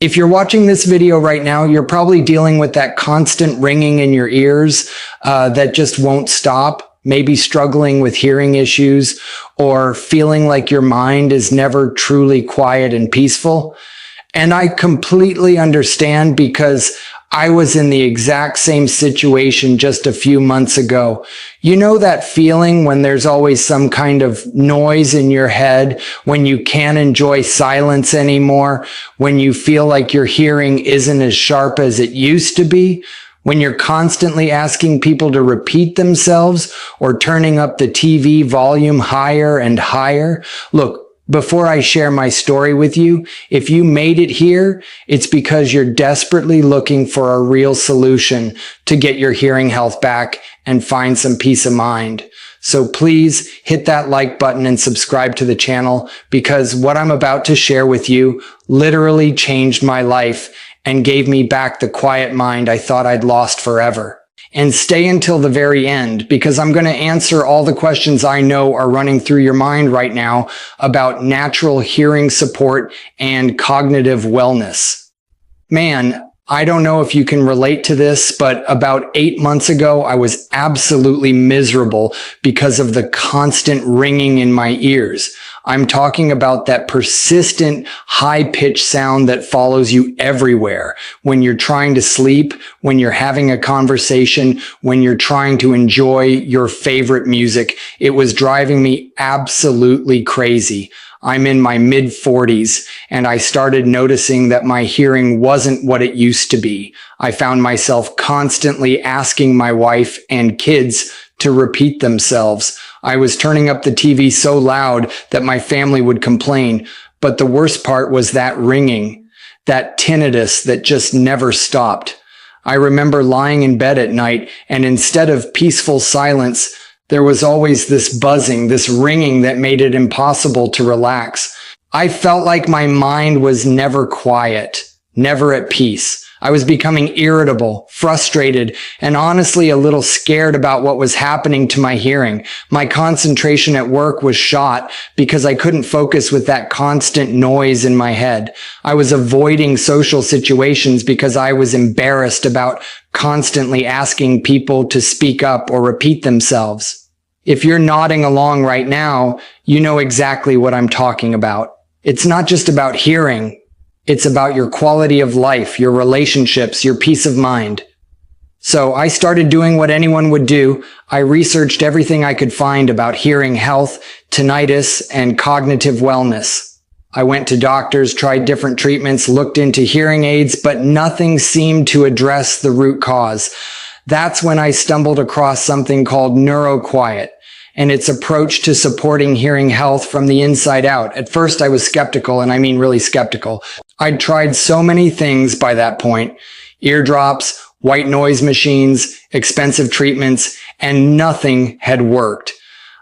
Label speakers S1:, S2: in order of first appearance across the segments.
S1: If you're watching this video right now, you're probably dealing with that constant ringing in your ears that just won't stop, maybe struggling with hearing issues or feeling like your mind is never truly quiet and peaceful. And I completely understand because I was in the exact same situation just a few months ago. You know that feeling when there's always some kind of noise in your head, when you can't enjoy silence anymore, when you feel like your hearing isn't as sharp as it used to be, when you're constantly asking people to repeat themselves or turning up the TV volume higher and higher? Look, before I share my story with you, if you made it here, it's because you're desperately looking for a real solution to get your hearing health back and find some peace of mind. So please hit that like button and subscribe to the channel, because what I'm about to share with you literally changed my life and gave me back the quiet mind I thought I'd lost forever. And stay until the very end, because I'm going to answer all the questions I know are running through your mind right now about natural hearing support and cognitive wellness. Man, I don't know if you can relate to this, but about 8 months ago, I was absolutely miserable because of the constant ringing in my ears. I'm talking about that persistent high-pitched sound that follows you everywhere when you're trying to sleep, when you're having a conversation, when you're trying to enjoy your favorite music. It was driving me absolutely crazy. I'm in my mid-40s, and I started noticing that my hearing wasn't what it used to be. I found myself constantly asking my wife and kids to repeat themselves. I was turning up the TV so loud that my family would complain. But the worst part was that ringing, that tinnitus that just never stopped. I remember lying in bed at night, and instead of peaceful silence, there was always this buzzing, this ringing that made it impossible to relax. I felt like my mind was never quiet, never at peace. I was becoming irritable, frustrated, and honestly a little scared about what was happening to my hearing. My concentration at work was shot because I couldn't focus with that constant noise in my head. I was avoiding social situations because I was embarrassed about constantly asking people to speak up or repeat themselves. If you're nodding along right now, you know exactly what I'm talking about. It's not just about hearing. It's about your quality of life, your relationships, your peace of mind. So I started doing what anyone would do. I researched everything I could find about hearing health, tinnitus, and cognitive wellness. I went to doctors, tried different treatments, looked into hearing aids, but nothing seemed to address the root cause. That's when I stumbled across something called NeuroQuiet and its approach to supporting hearing health from the inside out. At first, I was skeptical, and I mean really skeptical. I'd tried so many things by that point: eardrops, white noise machines, expensive treatments, and nothing had worked.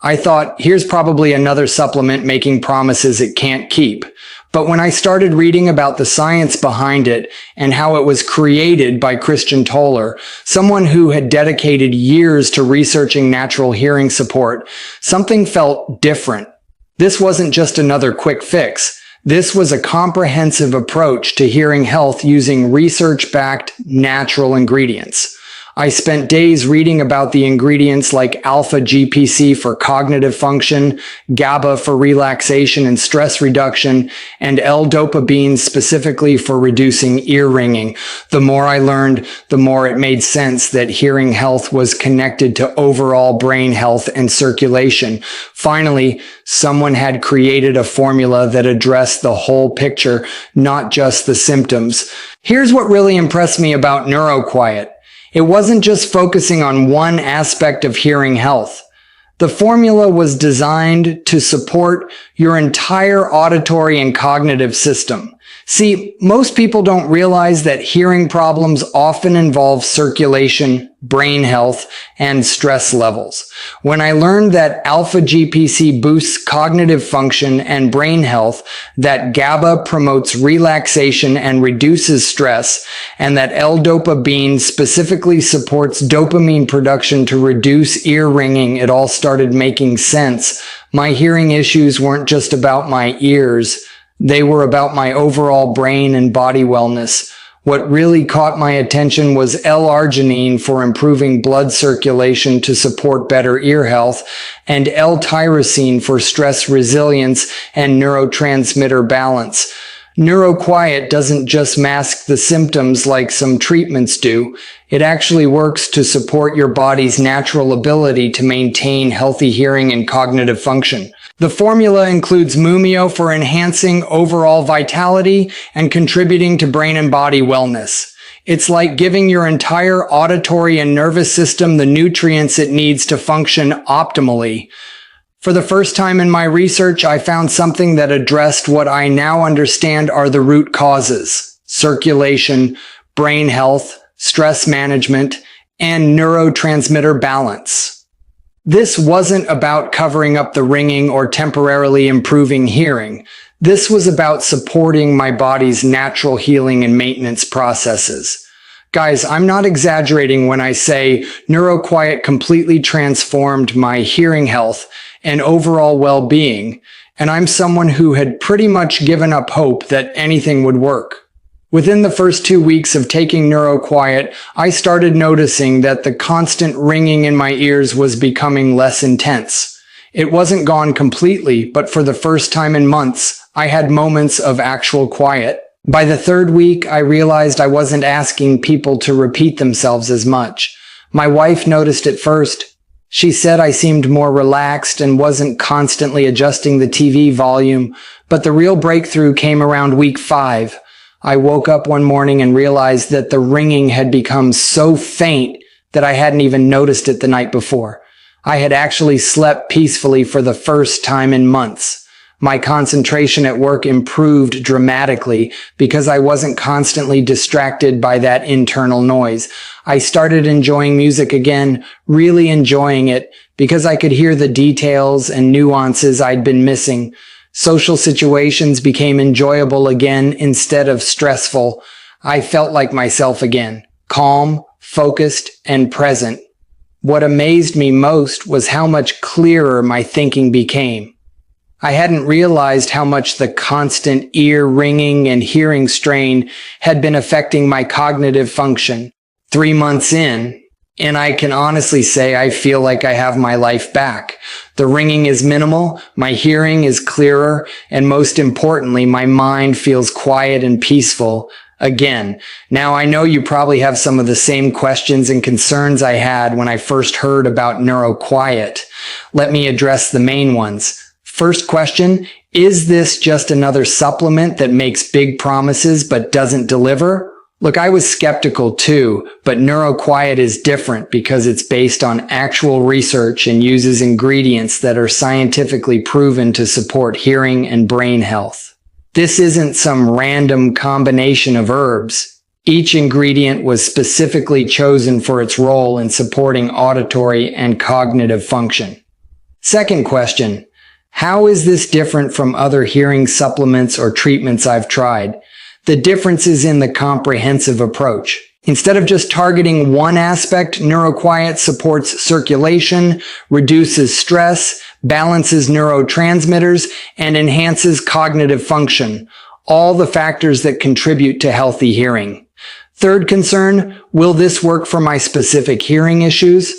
S1: I thought, here's probably another supplement making promises it can't keep. But when I started reading about the science behind it and how it was created by Christian Toller, someone who had dedicated years to researching natural hearing support, something felt different. This wasn't just another quick fix. This was a comprehensive approach to hearing health using research-backed natural ingredients. I spent days reading about the ingredients like alpha GPC for cognitive function, GABA for relaxation and stress reduction, and L-dopamine specifically for reducing ear ringing. The more I learned, the more it made sense that hearing health was connected to overall brain health and circulation. Finally, someone had created a formula that addressed the whole picture, not just the symptoms. Here's what really impressed me about NeuroQuiet. It wasn't just focusing on one aspect of hearing health. The formula was designed to support your entire auditory and cognitive system. See, most people don't realize that hearing problems often involve circulation, brain health, and stress levels. When I learned that alpha GPC boosts cognitive function and brain health, that GABA promotes relaxation and reduces stress, and that L-dopamine specifically supports dopamine production to reduce ear ringing, it all started making sense. My hearing issues weren't just about my ears. They were about my overall brain and body wellness. What really caught my attention was L-arginine for improving blood circulation to support better ear health, and L-tyrosine for stress resilience and neurotransmitter balance. NeuroQuiet doesn't just mask the symptoms like some treatments do. It actually works to support your body's natural ability to maintain healthy hearing and cognitive function. The formula includes Mumio for enhancing overall vitality and contributing to brain and body wellness. It's like giving your entire auditory and nervous system the nutrients it needs to function optimally. For the first time in my research, I found something that addressed what I now understand are the root causes: circulation, brain health, stress management, and neurotransmitter balance. This wasn't about covering up the ringing or temporarily improving hearing. This was about supporting my body's natural healing and maintenance processes. Guys, I'm not exaggerating when I say NeuroQuiet completely transformed my hearing health and overall well-being, and I'm someone who had pretty much given up hope that anything would work. Within the first 2 weeks of taking NeuroQuiet, I started noticing that the constant ringing in my ears was becoming less intense. It wasn't gone completely, but for the first time in months, I had moments of actual quiet. By the third week, I realized I wasn't asking people to repeat themselves as much. My wife noticed it first. She said I seemed more relaxed and wasn't constantly adjusting the TV volume, but the real breakthrough came around week 5. I woke up one morning and realized that the ringing had become so faint that I hadn't even noticed it the night before. I had actually slept peacefully for the first time in months. My concentration at work improved dramatically because I wasn't constantly distracted by that internal noise. I started enjoying music again, really enjoying it, because I could hear the details and nuances I'd been missing. Social situations became enjoyable again instead of stressful. I felt like myself again, calm, focused, and present. What amazed me most was how much clearer my thinking became. I hadn't realized how much the constant ear ringing and hearing strain had been affecting my cognitive function. 3 months in, and I can honestly say I feel like I have my life back. The ringing is minimal, my hearing is clearer, and most importantly, my mind feels quiet and peaceful again. Now, I know you probably have some of the same questions and concerns I had when I first heard about NeuroQuiet. Let me address the main ones. First question, is this just another supplement that makes big promises but doesn't deliver? Look, I was skeptical too, but NeuroQuiet is different because it's based on actual research and uses ingredients that are scientifically proven to support hearing and brain health. This isn't some random combination of herbs. Each ingredient was specifically chosen for its role in supporting auditory and cognitive function. Second question, how is this different from other hearing supplements or treatments I've tried? The difference is in the comprehensive approach. Instead of just targeting one aspect, NeuroQuiet supports circulation, reduces stress, balances neurotransmitters, and enhances cognitive function, all the factors that contribute to healthy hearing. Third concern, will this work for my specific hearing issues?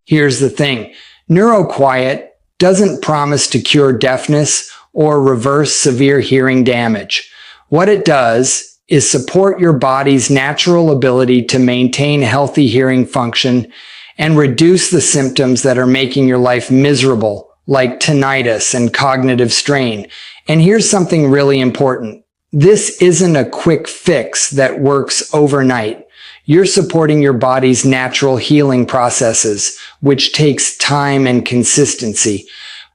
S1: Here's the thing, NeuroQuiet doesn't promise to cure deafness or reverse severe hearing damage. What it does is support your body's natural ability to maintain healthy hearing function and reduce the symptoms that are making your life miserable, like tinnitus and cognitive strain. And here's something really important. This isn't a quick fix that works overnight. You're supporting your body's natural healing processes, which takes time and consistency.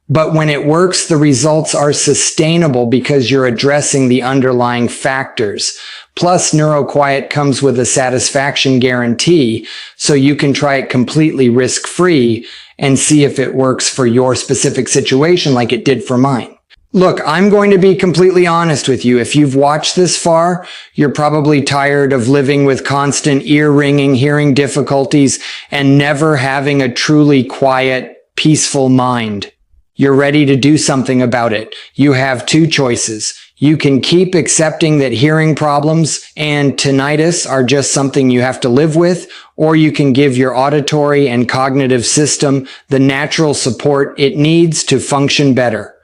S1: But when it works, the results are sustainable because you're addressing the underlying factors. Plus, NeuroQuiet comes with a satisfaction guarantee, so you can try it completely risk-free and see if it works for your specific situation like it did for mine. Look, I'm going to be completely honest with you. If you've watched this far, you're probably tired of living with constant ear ringing, hearing difficulties, and never having a truly quiet, peaceful mind. You're ready to do something about it. You have 2 choices. You can keep accepting that hearing problems and tinnitus are just something you have to live with, or you can give your auditory and cognitive system the natural support it needs to function better.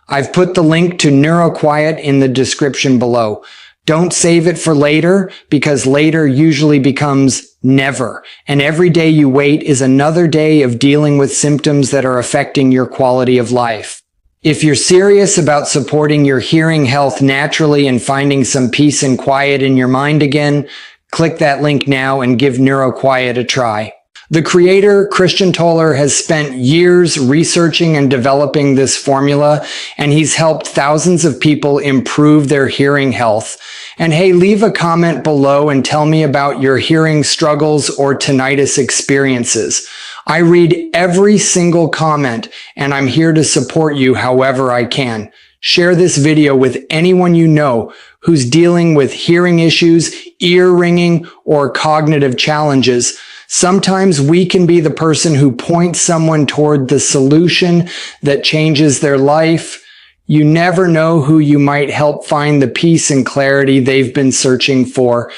S1: I've put the link to NeuroQuiet in the description below. Don't save it for later, because later usually becomes never, and every day you wait is another day of dealing with symptoms that are affecting your quality of life. If you're serious about supporting your hearing health naturally and finding some peace and quiet in your mind again, click that link now and give NeuroQuiet a try. The creator, Christian Toller, has spent years researching and developing this formula, and he's helped thousands of people improve their hearing health. And hey, leave a comment below and tell me about your hearing struggles or tinnitus experiences. I read every single comment, and I'm here to support you however I can. Share this video with anyone you know who's dealing with hearing issues, ear ringing, or cognitive challenges. Sometimes we can be the person who points someone toward the solution that changes their life. You never know who you might help find the peace and clarity they've been searching for.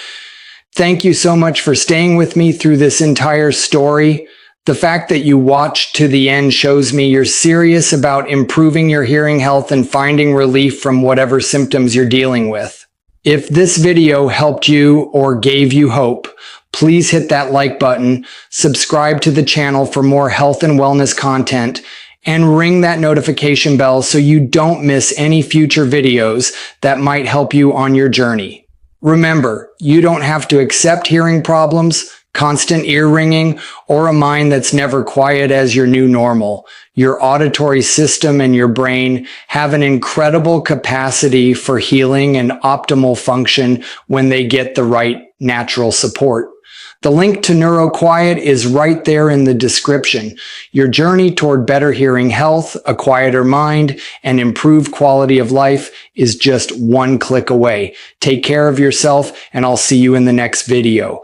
S1: Thank you so much for staying with me through this entire story. The fact that you watched to the end shows me you're serious about improving your hearing health and finding relief from whatever symptoms you're dealing with. If this video helped you or gave you hope, please hit that like button, subscribe to the channel for more health and wellness content, and ring that notification bell so you don't miss any future videos that might help you on your journey. Remember, you don't have to accept hearing problems, constant ear ringing, or a mind that's never quiet as your new normal. Your auditory system and your brain have an incredible capacity for healing and optimal function when they get the right natural support. The link to NeuroQuiet is right there in the description. Your journey toward better hearing health, a quieter mind, and improved quality of life is just one click away. Take care of yourself, and I'll see you in the next video.